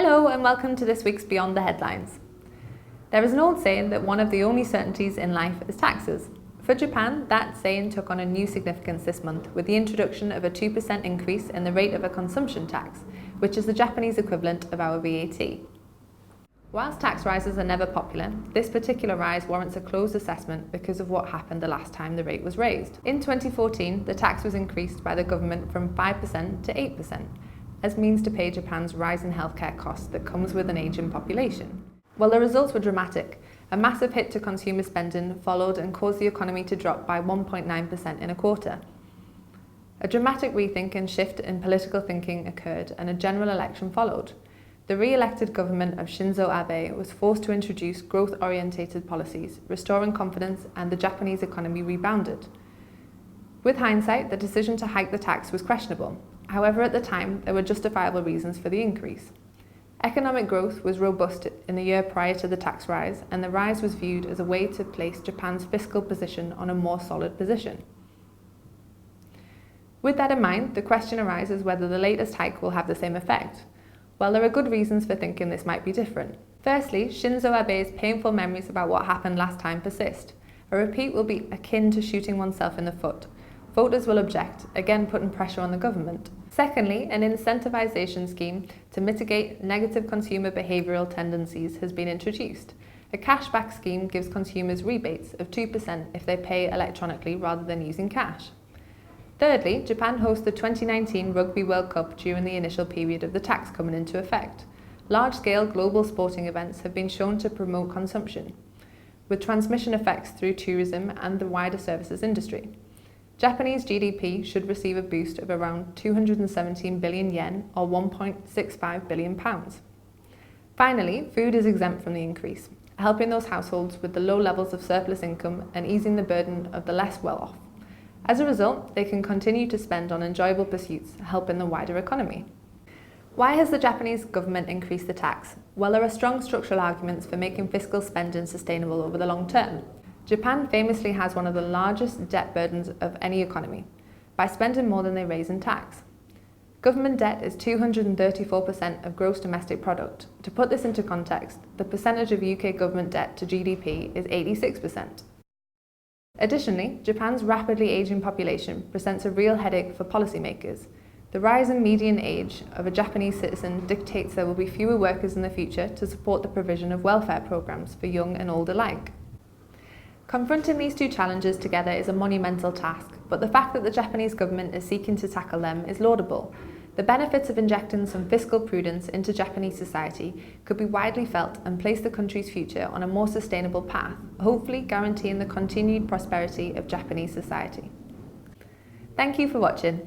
Hello and welcome to this week's Beyond the Headlines. There is an old saying that one of the only certainties in life is taxes. For Japan, that saying took on a new significance this month with the introduction of a 2% increase in the rate of a consumption tax, which is the Japanese equivalent of our VAT. Whilst tax rises are never popular, this particular rise warrants a close assessment because of what happened the last time the rate was raised. In 2014, the tax was increased by the government from 5% to 8%, as means to pay Japan's rise in healthcare costs that comes with an ageing population. While the results were dramatic, a massive hit to consumer spending followed and caused the economy to drop by 1.9% in a quarter. A dramatic rethink and shift in political thinking occurred and a general election followed. The re-elected government of Shinzo Abe was forced to introduce growth-orientated policies, restoring confidence, and the Japanese economy rebounded. With hindsight, the decision to hike the tax was questionable. However, at the time, there were justifiable reasons for the increase. Economic growth was robust in the year prior to the tax rise, and the rise was viewed as a way to place Japan's fiscal position on a more solid position. With that in mind, the question arises whether the latest hike will have the same effect. Well, there are good reasons for thinking this might be different. Firstly, Shinzo Abe's painful memories about what happened last time persist. A repeat will be akin to shooting oneself in the foot. Voters will object, again putting pressure on the government. Secondly, an incentivization scheme to mitigate negative consumer behavioural tendencies has been introduced. A cashback scheme gives consumers rebates of 2% if they pay electronically rather than using cash. Thirdly, Japan hosted the 2019 Rugby World Cup during the initial period of the tax coming into effect. Large-scale global sporting events have been shown to promote consumption, with transmission effects through tourism and the wider services industry. Japanese GDP should receive a boost of around 217 billion yen or £1.65 billion. Finally, food is exempt from the increase, helping those households with the low levels of surplus income and easing the burden of the less well-off. As a result, they can continue to spend on enjoyable pursuits, helping the wider economy. Why has the Japanese government increased the tax? Well, there are strong structural arguments for making fiscal spending sustainable over the long term. Japan famously has one of the largest debt burdens of any economy, by spending more than they raise in tax. Government debt is 234% of gross domestic product. To put this into context, the percentage of UK government debt to GDP is 86%. Additionally, Japan's rapidly ageing population presents a real headache for policymakers. The rise in median age of a Japanese citizen dictates there will be fewer workers in the future to support the provision of welfare programs for young and old alike. Confronting these two challenges together is a monumental task, but the fact that the Japanese government is seeking to tackle them is laudable. The benefits of injecting some fiscal prudence into Japanese society could be widely felt and place the country's future on a more sustainable path, hopefully guaranteeing the continued prosperity of Japanese society. Thank you for watching.